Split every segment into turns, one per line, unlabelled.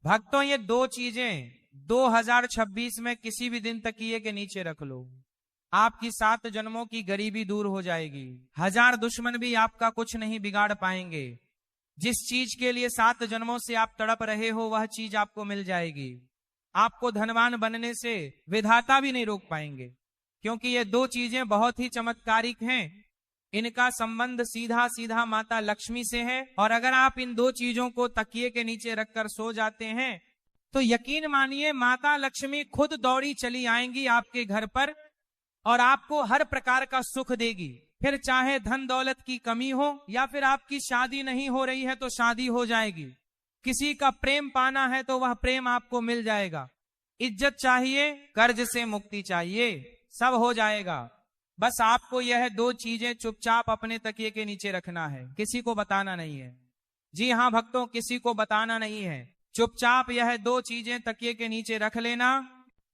भक्तों ये दो चीजें 2026 में किसी भी दिन तकिए के नीचे रख लो, आपकी 7 जन्मों की गरीबी दूर हो जाएगी। 1000 दुश्मन भी आपका कुछ नहीं बिगाड़ पाएंगे। जिस चीज के लिए 7 जन्मों से आप तड़प रहे हो वह चीज आपको मिल जाएगी। आपको धनवान बनने से विधाता भी नहीं रोक पाएंगे, क्योंकि ये दो चीजें बहुत ही चमत्कारिक हैं। इनका संबंध सीधा सीधा माता लक्ष्मी से है, और अगर आप इन दो चीजों को तकिए के नीचे रखकर सो जाते हैं तो यकीन मानिए माता लक्ष्मी खुद दौड़ी चली आएंगी आपके घर पर और आपको हर प्रकार का सुख देगी। फिर चाहे धन दौलत की कमी हो या फिर आपकी शादी नहीं हो रही है तो शादी हो जाएगी, किसी का प्रेम पाना है तो वह प्रेम आपको मिल जाएगा, इज्जत चाहिए, कर्ज से मुक्ति चाहिए, सब हो जाएगा। बस आपको यह दो चीजें चुपचाप अपने तकिए के नीचे रखना है, किसी को बताना नहीं है। जी हाँ भक्तों, किसी को बताना नहीं है, चुपचाप यह दो चीजें तकिए के नीचे रख लेना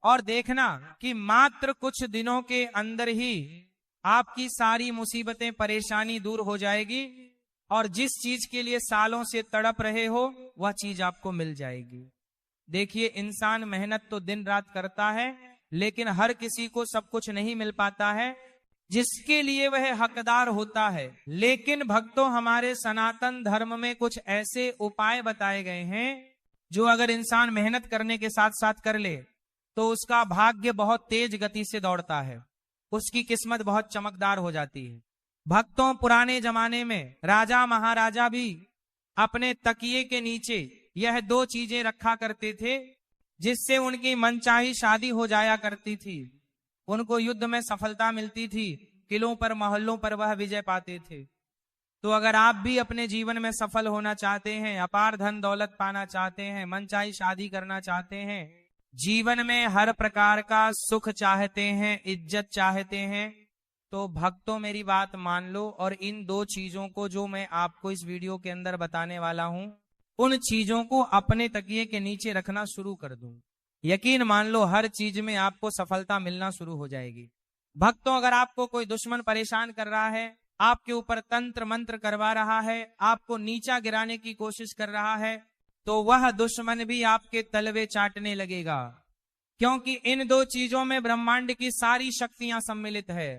और देखना कि मात्र कुछ दिनों के अंदर ही आपकी सारी मुसीबतें परेशानी दूर हो जाएगी और जिस चीज के लिए सालों से तड़प रहे हो वह चीज आपको मिल जाएगी। देखिए, इंसान मेहनत तो दिन रात करता है, लेकिन हर किसी को सब कुछ नहीं मिल पाता है जिसके लिए वह हकदार होता है। लेकिन भक्तों, हमारे सनातन धर्म में कुछ ऐसे उपाय बताए गए हैं जो अगर इंसान मेहनत करने के साथ साथ कर ले तो उसका भाग्य बहुत तेज गति से दौड़ता है, उसकी किस्मत बहुत चमकदार हो जाती है। भक्तों, पुराने जमाने में राजा महाराजा भी अपने तकिए के नीचे यह दो चीजें रखा करते थे जिससे उनकी मनचाही शादी हो जाया करती थी, उनको युद्ध में सफलता मिलती थी, किलों पर महलों पर वह विजय पाते थे। तो अगर आप भी अपने जीवन में सफल होना चाहते हैं, अपार धन दौलत पाना चाहते हैं, मनचाही शादी करना चाहते हैं, जीवन में हर प्रकार का सुख चाहते हैं, इज्जत चाहते हैं, तो भक्तों मेरी बात मान लो और इन दो चीजों को जो मैं आपको इस वीडियो के अंदर बताने वाला हूं उन चीजों को अपने तकिए के नीचे रखना शुरू कर दो। यकीन मान लो हर चीज में आपको सफलता मिलना शुरू हो जाएगी। भक्तों, अगर आपको कोई दुश्मन परेशान कर रहा है, आपके ऊपर तंत्र मंत्र करवा रहा है, आपको नीचा गिराने की कोशिश कर रहा है, तो वह दुश्मन भी आपके तलवे चाटने लगेगा, क्योंकि इन दो चीजों में ब्रह्मांड की सारी शक्तियां सम्मिलित है।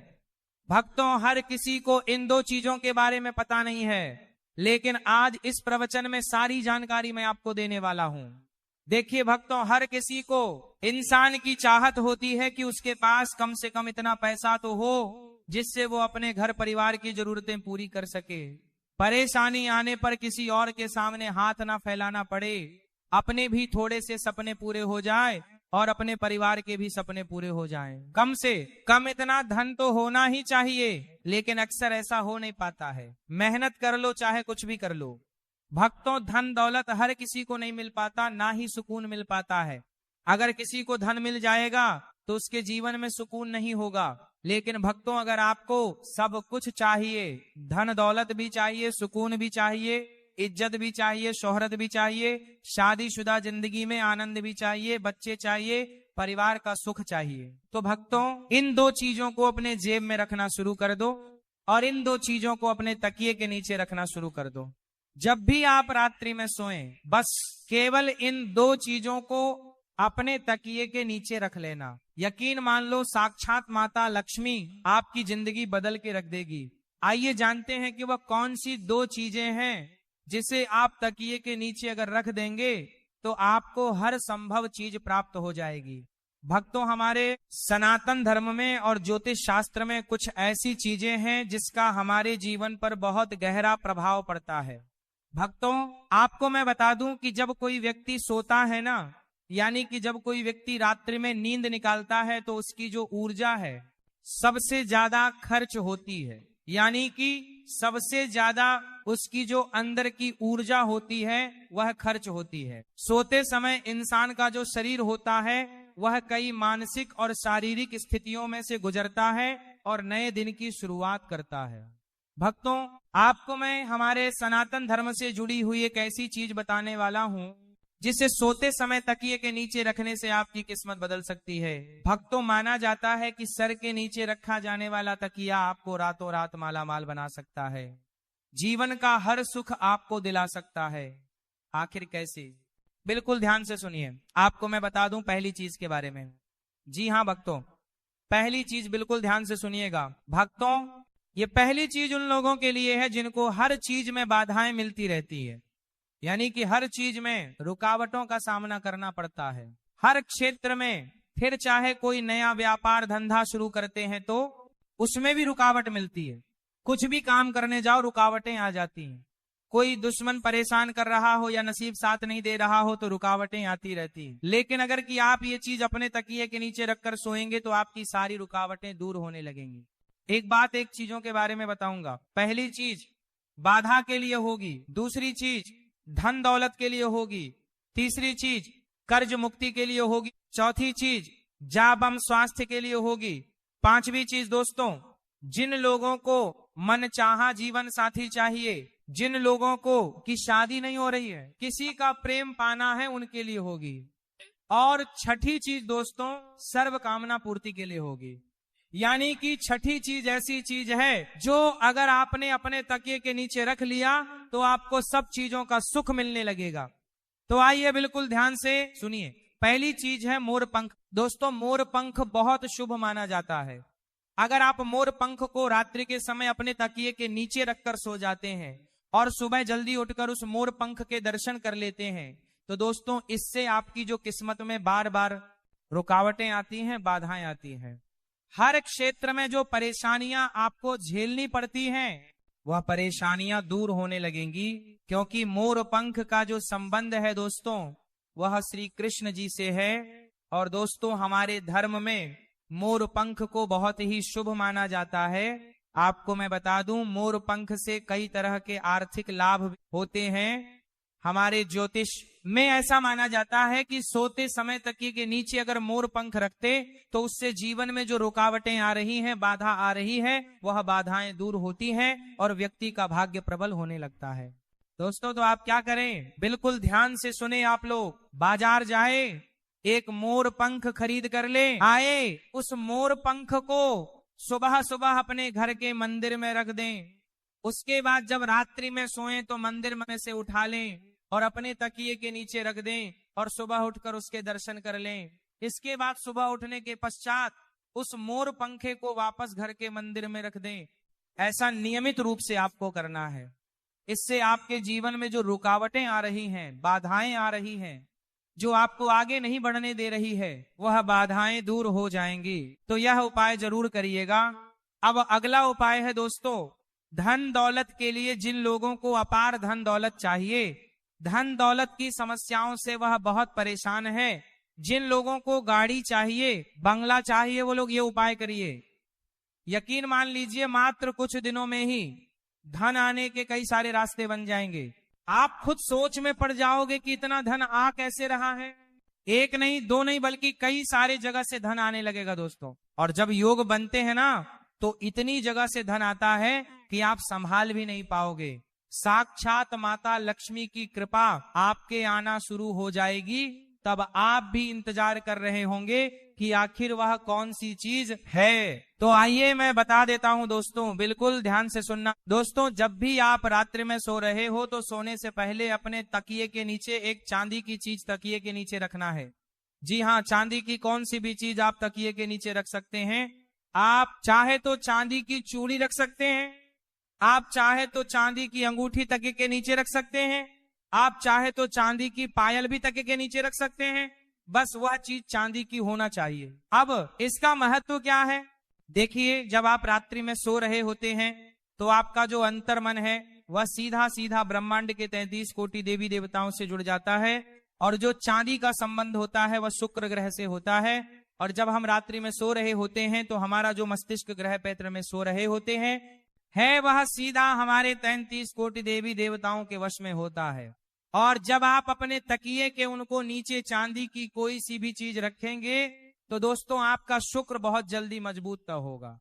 भक्तों, हर किसी को इन दो चीजों के बारे में पता नहीं है, लेकिन आज इस प्रवचन में सारी जानकारी मैं आपको देने वाला हूं। देखिए भक्तों, हर किसी को इंसान की चाहत होती है कि उसके पास कम से कम इतना पैसा तो हो जिससे वो अपने घर परिवार की जरूरतें पूरी कर सके, परेशानी आने पर किसी और के सामने हाथ ना फैलाना पड़े, अपने भी थोड़े से सपने पूरे हो जाए और अपने परिवार के भी सपने पूरे हो जाएं। कम से कम इतना धन तो होना ही चाहिए, लेकिन अक्सर ऐसा हो नहीं पाता है। मेहनत कर लो चाहे कुछ भी कर लो। भक्तों, धन दौलत हर किसी को नहीं मिल पाता, ना ही सुकून मिल पाता है। अगर किसी को धन मिल जाएगा तो उसके जीवन में सुकून नहीं होगा, लेकिन भक्तों अगर आपको सब कुछ चाहिए, धन दौलत भी चाहिए, सुकून भी चाहिए, इज्जत भी चाहिए, शोहरत भी चाहिए, शादीशुदा जिंदगी में आनंद भी चाहिए, बच्चे चाहिए, परिवार का सुख चाहिए, तो भक्तों इन दो चीजों को अपने जेब में रखना शुरू कर दो और इन दो चीजों को अपने तकिए के नीचे रखना शुरू कर दो। जब भी आप रात्रि में सोएं, बस केवल इन दो चीजों को अपने तकिए के नीचे रख लेना। यकीन मान लो साक्षात माता लक्ष्मी आपकी जिंदगी बदल के रख देगी। आइए जानते हैं कि वह कौन सी दो चीजें हैं जिसे आप तकिए के नीचे अगर रख देंगे तो आपको हर संभव चीज प्राप्त हो जाएगी। भक्तों, हमारे सनातन धर्म में और ज्योतिष शास्त्र में कुछ ऐसी चीजें हैं जिसका हमारे जीवन पर बहुत गहरा प्रभाव पड़ता है। भक्तों, आपको मैं बता दूं कि जब कोई व्यक्ति सोता है ना, यानी कि जब कोई व्यक्ति रात्रि में नींद निकालता है तो उसकी जो ऊर्जा है सबसे ज्यादा खर्च होती है, यानी कि सबसे ज्यादा उसकी जो अंदर की ऊर्जा होती है वह खर्च होती है। सोते समय इंसान का जो शरीर होता है वह कई मानसिक और शारीरिक स्थितियों में से गुजरता है और नए दिन की शुरुआत करता है। भक्तों, आपको मैं हमारे सनातन धर्म से जुड़ी हुई एक ऐसी चीज बताने वाला हूं जिसे सोते समय तकिए के नीचे रखने से आपकी किस्मत बदल सकती है। भक्तों, माना जाता है कि सर के नीचे रखा जाने वाला तकिया आपको रातों रात माला माल बना सकता है, जीवन का हर सुख आपको दिला सकता है। आखिर कैसे? बिल्कुल ध्यान से सुनिए, आपको मैं बता दूं पहली चीज के बारे में। जी हाँ भक्तों, पहली चीज बिल्कुल ध्यान से सुनिएगा भक्तों। ये पहली चीज उन लोगों के लिए है जिनको हर चीज में बाधाएं मिलती रहती है, यानी कि हर चीज में रुकावटों का सामना करना पड़ता है, हर क्षेत्र में। फिर चाहे कोई नया व्यापार धंधा शुरू करते हैं तो उसमें भी रुकावट मिलती है, कुछ भी काम करने जाओ रुकावटें आ जाती हैं। कोई दुश्मन परेशान कर रहा हो या नसीब साथ नहीं दे रहा हो तो रुकावटें आती रहती हैं। लेकिन अगर कि आप ये चीज अपने तकिए के नीचे रखकर सोएंगे तो आपकी सारी रुकावटें दूर होने लगेंगी। एक बात एक चीजों के बारे में बताऊंगा। पहली चीज बाधा के लिए होगी, दूसरी चीज धन दौलत के लिए होगी, तीसरी चीज कर्ज मुक्ति के लिए होगी, चौथी चीज जाबम स्वास्थ्य के लिए होगी, पांचवी चीज दोस्तों जिन लोगों को मन चाहा जीवन साथी चाहिए, जिन लोगों को की शादी नहीं हो रही है, किसी का प्रेम पाना है, उनके लिए होगी। और छठी चीज दोस्तों सर्व कामना पूर्ति के लिए होगी। यानी कि छठी चीज ऐसी चीज है जो अगर आपने अपने तकिए के नीचे रख लिया तो आपको सब चीजों का सुख मिलने लगेगा। तो आइए बिल्कुल ध्यान से सुनिए। पहली चीज है मोर पंख। दोस्तों मोर पंख बहुत शुभ माना जाता है। अगर आप मोर पंख को रात्रि के समय अपने तकिए के नीचे रखकर सो जाते हैं और सुबह जल्दी उठकर उस मोर पंख के दर्शन कर लेते हैं तो दोस्तों इससे आपकी जो किस्मत में बार बार रुकावटें आती हैं, बाधाएं आती हैं, हर क्षेत्र में जो परेशानियां आपको झेलनी पड़ती हैं वह परेशानियां दूर होने लगेंगी, क्योंकि मोर पंख का जो संबंध है दोस्तों वह श्री कृष्ण जी से है। और दोस्तों हमारे धर्म में मोर पंख को बहुत ही शुभ माना जाता है। आपको मैं बता दूं मोर पंख से कई तरह के आर्थिक लाभ होते हैं। हमारे ज्योतिष में ऐसा माना जाता है कि सोते समय तकिए के नीचे अगर मोर पंख रखते तो उससे जीवन में जो रुकावटें आ रही हैं, बाधा आ रही है, वह बाधाएं दूर होती हैं और व्यक्ति का भाग्य प्रबल होने लगता है। दोस्तों तो आप क्या करें, बिल्कुल ध्यान से सुने आप लोग। बाजार जाए, एक मोर पंख खरीद कर ले आए, उस मोर पंख को सुबह सुबह अपने घर के मंदिर में रख दें। उसके बाद जब रात्रि में सोएं तो मंदिर में से उठा लें और अपने तकिए के नीचे रख दें और सुबह उठकर उसके दर्शन कर लें। इसके बाद सुबह उठने के पश्चात उस मोर पंखे को वापस घर के मंदिर में रख दें। ऐसा नियमित रूप से आपको करना है। इससे आपके जीवन में जो रुकावटें आ रही हैं, बाधाएं आ रही हैं, जो आपको आगे नहीं बढ़ने दे रही है, वह बाधाएं दूर हो जाएंगी। तो यह उपाय जरूर करिएगा। अब अगला उपाय है दोस्तों धन दौलत के लिए। जिन लोगों को अपार धन दौलत चाहिए, धन दौलत की समस्याओं से वह बहुत परेशान है, जिन लोगों को गाड़ी चाहिए, बंगला चाहिए, वो लोग ये उपाय करिए। यकीन मान लीजिए मात्र कुछ दिनों में ही धन आने के कई सारे रास्ते बन जाएंगे। आप खुद सोच में पड़ जाओगे कि इतना धन आ कैसे रहा है। एक नहीं, दो नहीं, बल्कि कई सारे जगह से धन आने लगेगा दोस्तों। और जब योग बनते हैं ना तो इतनी जगह से धन आता है कि आप संभाल भी नहीं पाओगे। साक्षात माता लक्ष्मी की कृपा आपके आना शुरू हो जाएगी। तब आप भी इंतजार कर रहे होंगे कि आखिर वह कौन सी चीज है। तो आइए मैं बता देता हूं दोस्तों, बिल्कुल ध्यान से सुनना। दोस्तों जब भी आप रात्रि में सो रहे हो तो सोने से पहले अपने तकिए के नीचे एक चांदी की चीज तकिए के नीचे रखना है। जी हाँ, चांदी की कौन सी भी चीज आप तकिए के नीचे रख सकते हैं। आप चाहे तो चांदी की चूड़ी रख सकते हैं, आप चाहे तो चांदी की अंगूठी तकिए के नीचे रख सकते हैं, आप चाहे तो चांदी की पायल भी तकिए के नीचे रख सकते हैं। बस वह चीज चांदी की होना चाहिए। अब इसका महत्व क्या है, देखिए जब आप रात्रि में सो रहे होते हैं तो आपका जो अंतर मन है वह सीधा सीधा ब्रह्मांड के 33 कोटि देवी देवताओं से जुड़ जाता है। और जो चांदी का संबंध होता है वह शुक्र ग्रह से होता है। और जब हम रात्रि में सो रहे होते हैं तो हमारा जो मस्तिष्क ग्रह पैत्र में सो रहे होते हैं है वह सीधा हमारे 33 कोटि देवी देवताओं के वश में होता है। और जब आप अपने तकिए के उनको नीचे चांदी की कोई सी भी चीज रखेंगे तो दोस्तों आपका शुक्र बहुत जल्दी मजबूत होगा।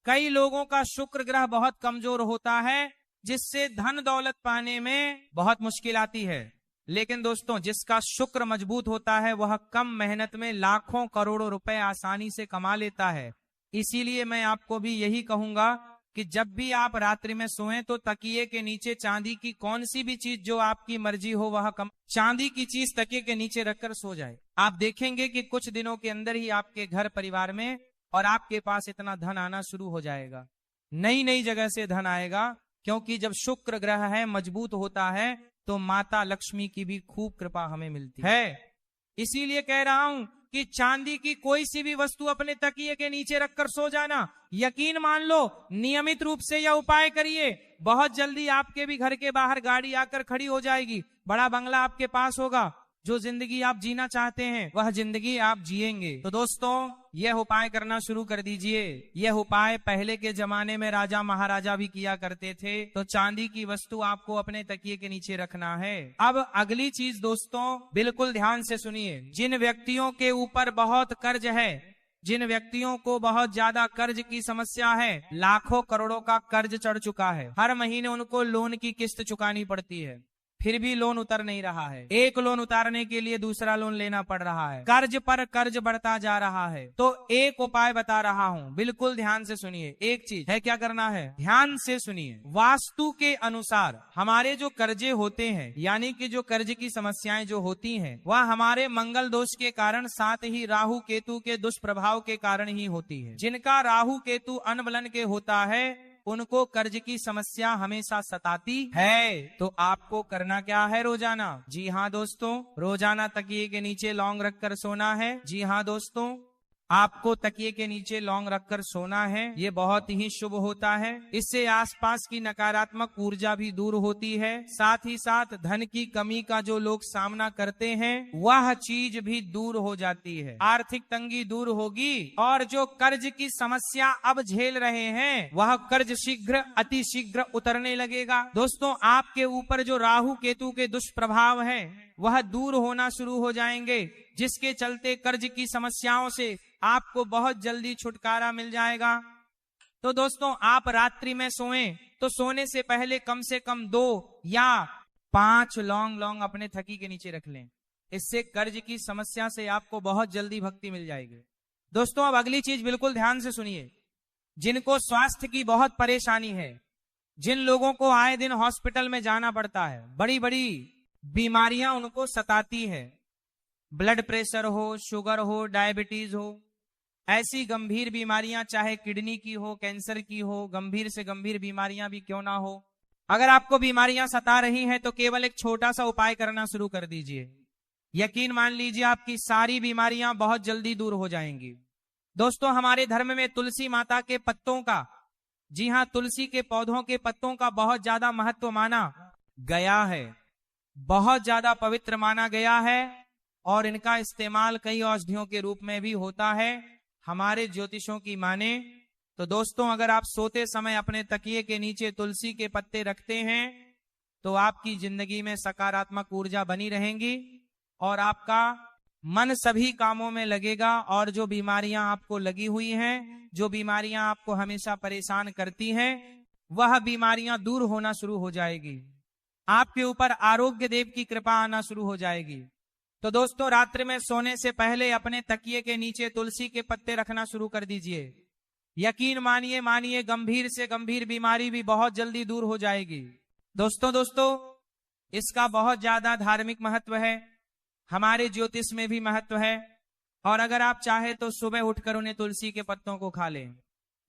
कई लोगों का शुक्र ग्रह बहुत कमजोर होता है जिससे धन दौलत पाने में बहुत मुश्किल आती है। लेकिन दोस्तों जिसका शुक्र मजबूत होता है वह कम मेहनत में लाखों करोड़ों रुपए आसानी से कमा लेता है। इसीलिए मैं आपको भी यही कहूंगा कि जब भी आप रात्रि में सोएं तो तकिए के नीचे चांदी की कौन सी भी चीज जो आपकी मर्जी हो वह चांदी की चीज तकिए के नीचे रखकर सो जाए। आप देखेंगे कि कुछ दिनों के अंदर ही आपके घर परिवार में और आपके पास इतना धन आना शुरू हो जाएगा। नई नई जगह से धन आएगा, क्योंकि जब शुक्र ग्रह है मजबूत होता है तो माता लक्ष्मी की भी खूब कृपा हमें मिलती है। इसीलिए कह रहा हूं कि चांदी की कोई सी भी वस्तु अपने तकिए के नीचे रखकर सो जाना। यकीन मान लो, नियमित रूप से यह उपाय करिए, बहुत जल्दी आपके भी घर के बाहर गाड़ी आकर खड़ी हो जाएगी, बड़ा बंगला आपके पास होगा, जो जिंदगी आप जीना चाहते हैं वह जिंदगी आप जिएंगे। तो दोस्तों, यह उपाय करना शुरू कर दीजिए। यह उपाय पहले के जमाने में राजा महाराजा भी किया करते थे। तो चांदी की वस्तु आपको अपने तकिए के नीचे रखना है। अब अगली चीज दोस्तों, बिल्कुल ध्यान से सुनिए। जिन व्यक्तियों के ऊपर बहुत कर्ज है, जिन व्यक्तियों को बहुत ज्यादा कर्ज की समस्या है, लाखों करोड़ों का कर्ज चढ़ चुका है, हर महीने उनको लोन की किस्त चुकानी पड़ती है, फिर भी लोन उतर नहीं रहा है, एक लोन उतारने के लिए दूसरा लोन लेना पड़ रहा है, कर्ज पर कर्ज बढ़ता जा रहा है, तो एक उपाय बता रहा हूं, बिल्कुल ध्यान से सुनिए। एक चीज है, क्या करना है, ध्यान से सुनिए। वास्तु के अनुसार हमारे जो कर्जे होते हैं, यानी कि जो कर्ज की समस्याएं जो होती हैं, वह हमारे मंगल दोष के कारण, साथ ही राहु केतु के दुष्प्रभाव के कारण ही होती है। जिनका राहु केतु अनबलन के होता है उनको कर्ज की समस्या हमेशा सताती है। तो आपको करना क्या है, रोजाना, जी हाँ दोस्तों, रोजाना तकिए के नीचे लौंग रखकर सोना है। जी हाँ दोस्तों, आपको तकिए के नीचे लौंग रखकर सोना है। ये बहुत ही शुभ होता है। इससे आसपास की नकारात्मक ऊर्जा भी दूर होती है। साथ ही साथ धन की कमी का जो लोग सामना करते हैं वह चीज भी दूर हो जाती है, आर्थिक तंगी दूर होगी, और जो कर्ज की समस्या अब झेल रहे हैं वह कर्ज शीघ्र अति शीघ्र उतरने लगेगा। दोस्तों, आपके ऊपर जो राहु केतु के दुष्प्रभाव है वह दूर होना शुरू हो जाएंगे, जिसके चलते कर्ज की समस्याओं से आपको बहुत जल्दी छुटकारा मिल जाएगा। तो दोस्तों, आप रात्रि में सोएं तो सोने से पहले कम से कम 2 या 5 लौंग अपने थकी के नीचे रख लें। इससे कर्ज की समस्या से आपको बहुत जल्दी भक्ति मिल जाएगी। दोस्तों, अब अगली चीज बिल्कुल ध्यान से सुनिए। जिनको स्वास्थ्य की बहुत परेशानी है, जिन लोगों को आए दिन हॉस्पिटल में जाना पड़ता है, बड़ी बड़ी बीमारियां उनको सताती है, ब्लड प्रेशर हो, शुगर हो, डायबिटीज हो, ऐसी गंभीर बीमारियां, चाहे किडनी की हो, कैंसर की हो, गंभीर से गंभीर बीमारियां भी क्यों ना हो, अगर आपको बीमारियां सता रही हैं तो केवल एक छोटा सा उपाय करना शुरू कर दीजिए। यकीन मान लीजिए आपकी सारी बीमारियां बहुत जल्दी दूर हो जाएंगी। दोस्तों, हमारे धर्म में तुलसी माता के पत्तों का, जी हां, तुलसी के पौधों के पत्तों का बहुत ज्यादा महत्व माना गया है, बहुत ज्यादा पवित्र माना गया है, और इनका इस्तेमाल कई औषधियों के रूप में भी होता है हमारे ज्योतिषों की माने। तो दोस्तों, अगर आप सोते समय अपने तकिए के नीचे तुलसी के पत्ते रखते हैं तो आपकी जिंदगी में सकारात्मक ऊर्जा बनी रहेंगी और आपका मन सभी कामों में लगेगा, और जो बीमारियां आपको लगी हुई हैं, जो बीमारियां आपको हमेशा परेशान करती हैं, वह बीमारियां दूर होना शुरू हो जाएगी। आपके ऊपर आरोग्य देव की कृपा आना शुरू हो जाएगी। तो दोस्तों, रात्रि में सोने से पहले अपने तकिए के नीचे तुलसी के पत्ते रखना शुरू कर दीजिए। यकीन मानिए गंभीर से गंभीर बीमारी भी बहुत जल्दी दूर हो जाएगी। दोस्तों, इसका बहुत ज्यादा धार्मिक महत्व है, हमारे ज्योतिष में भी महत्व है, और अगर आप चाहे तो सुबह उठकर उन्हें तुलसी के पत्तों को खा लें।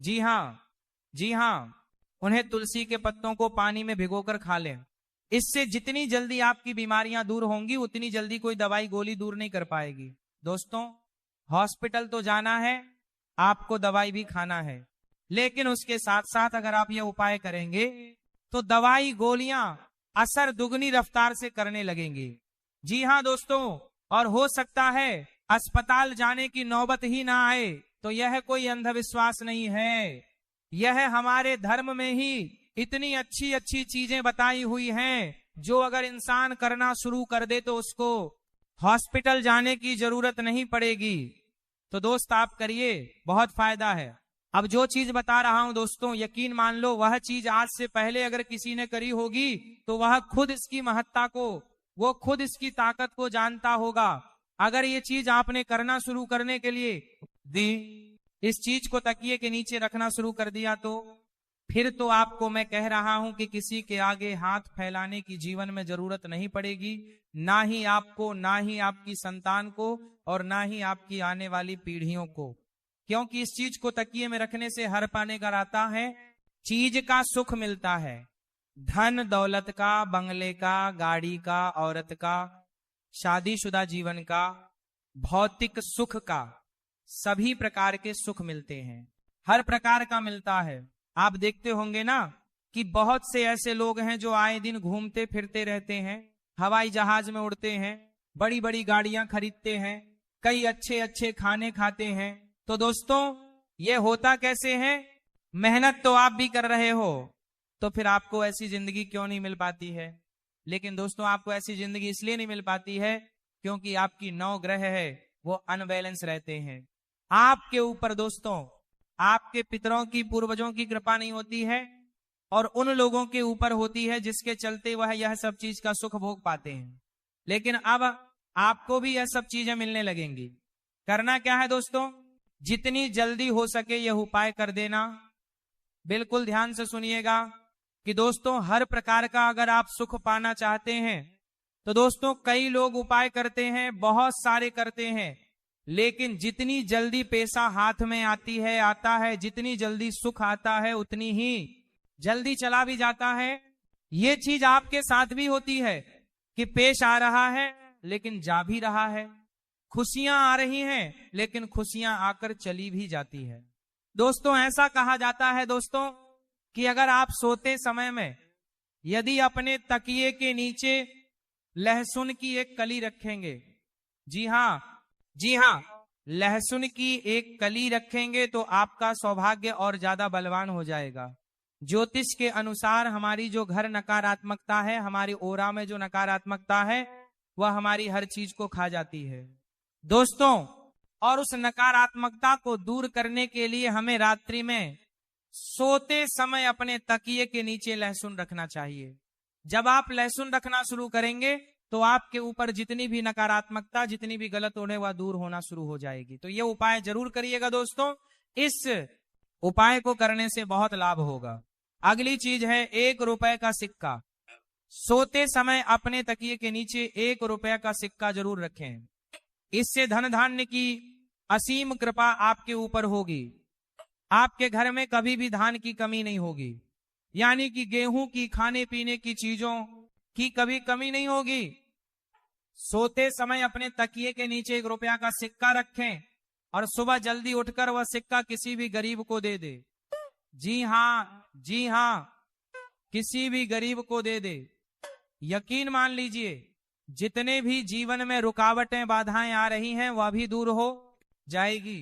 जी हाँ, उन्हें तुलसी के पत्तों को पानी में भिगोकर खा लें। इससे जितनी जल्दी आपकी बीमारियां दूर होंगी उतनी जल्दी कोई दवाई गोली दूर नहीं कर पाएगी। दोस्तों, हॉस्पिटल तो जाना है, आपको दवाई भी खाना है, लेकिन उसके साथ साथ अगर आप ये उपाय करेंगे तो दवाई गोलियां असर दुगनी रफ्तार से करने लगेंगी। जी हाँ दोस्तों, और हो सकता है अस्पताल जाने की नौबत ही ना आए। तो यह कोई अंधविश्वास नहीं है, यह हमारे धर्म में ही इतनी अच्छी अच्छी चीजें बताई हुई हैं, जो अगर इंसान करना शुरू कर दे तो उसको हॉस्पिटल जाने की जरूरत नहीं पड़ेगी। तो दोस्त, आप करिए, बहुत फायदा है। अब जो चीज बता रहा हूं दोस्तों, यकीन मान लो वह चीज आज से पहले अगर किसी ने करी होगी तो वह खुद इसकी महत्ता को, वो खुद इसकी ताकत को जानता होगा। अगर ये चीज आपने करना शुरू करने के लिए इस चीज को तकिए के नीचे रखना शुरू कर दिया तो फिर तो आपको मैं कह रहा हूं कि किसी के आगे हाथ फैलाने की जीवन में जरूरत नहीं पड़ेगी, ना ही आपको, ना ही आपकी संतान को, और ना ही आपकी आने वाली पीढ़ियों को। क्योंकि इस चीज को तकिए में रखने से हर पाने का आता है, चीज का सुख मिलता है, धन दौलत का, बंगले का, गाड़ी का, औरत का, शादीशुदा जीवन का, भौतिक सुख का, सभी प्रकार के सुख मिलते हैं, हर प्रकार का मिलता है। आप देखते होंगे ना कि बहुत से ऐसे लोग हैं जो आए दिन घूमते फिरते रहते हैं, हवाई जहाज में उड़ते हैं, बड़ी बड़ी गाड़ियां खरीदते हैं, कई अच्छे अच्छे खाने खाते हैं। तो दोस्तों, ये होता कैसे है? मेहनत तो आप भी कर रहे हो, तो फिर आपको ऐसी जिंदगी क्यों नहीं मिल पाती है? लेकिन दोस्तों, आपको ऐसी जिंदगी इसलिए नहीं मिल पाती है क्योंकि आपकी 9 ग्रह है वो अनबैलेंस रहते हैं। आपके ऊपर दोस्तों, आपके पितरों की, पूर्वजों की कृपा नहीं होती है, और उन लोगों के ऊपर होती है जिसके चलते वह यह सब चीज का सुख भोग पाते हैं। लेकिन अब आपको भी यह सब चीजें मिलने लगेंगी। करना क्या है दोस्तों? जितनी जल्दी हो सके यह उपाय कर देना। बिल्कुल ध्यान से सुनिएगा कि दोस्तों, हर प्रकार का अगर आप सुख पाना चाहते हैं तो दोस्तों, कई लोग उपाय करते हैं, बहुत सारे करते हैं, लेकिन जितनी जल्दी पैसा हाथ में आता है, जितनी जल्दी सुख आता है, उतनी ही जल्दी चला भी जाता है। ये चीज आपके साथ भी होती है कि पेश आ रहा है लेकिन जा भी रहा है, खुशियां आ रही हैं लेकिन खुशियां आकर चली भी जाती है। दोस्तों, ऐसा कहा जाता है दोस्तों कि अगर आप सोते समय में यदि अपने तकिए के नीचे लहसुन की एक कली रखेंगे, जी हां, लहसुन की एक कली रखेंगे तो आपका सौभाग्य और ज्यादा बलवान हो जाएगा। ज्योतिष के अनुसार हमारी जो घर नकारात्मकता है, हमारी ओरा में जो नकारात्मकता है, वह हमारी हर चीज को खा जाती है दोस्तों। और उस नकारात्मकता को दूर करने के लिए हमें रात्रि में सोते समय अपने तकिए के नीचे लहसुन रखना चाहिए। जब आप लहसुन रखना शुरू करेंगे तो आपके ऊपर जितनी भी नकारात्मकता, जितनी भी गलत उड़े, वह दूर होना शुरू हो जाएगी। तो ये उपाय जरूर करिएगा दोस्तों, इस उपाय को करने से बहुत लाभ होगा। अगली चीज है 1 रुपए का सिक्का। सोते समय अपने तकिए के नीचे 1 रुपए का सिक्का जरूर रखें। इससे धन धान्य की असीम कृपा आपके ऊपर होगी। आपके घर में कभी भी धान की कमी नहीं होगी, यानी कि गेहूं की, खाने पीने की चीजों की कभी कमी नहीं होगी। सोते समय अपने तकिए के नीचे 1 रुपया का सिक्का रखें और सुबह जल्दी उठकर वह सिक्का किसी भी गरीब को दे दे। जी हां, किसी भी गरीब को दे दे। यकीन मान लीजिए, जितने भी जीवन में रुकावटें, बाधाएं आ रही हैं, वह भी दूर हो जाएगी।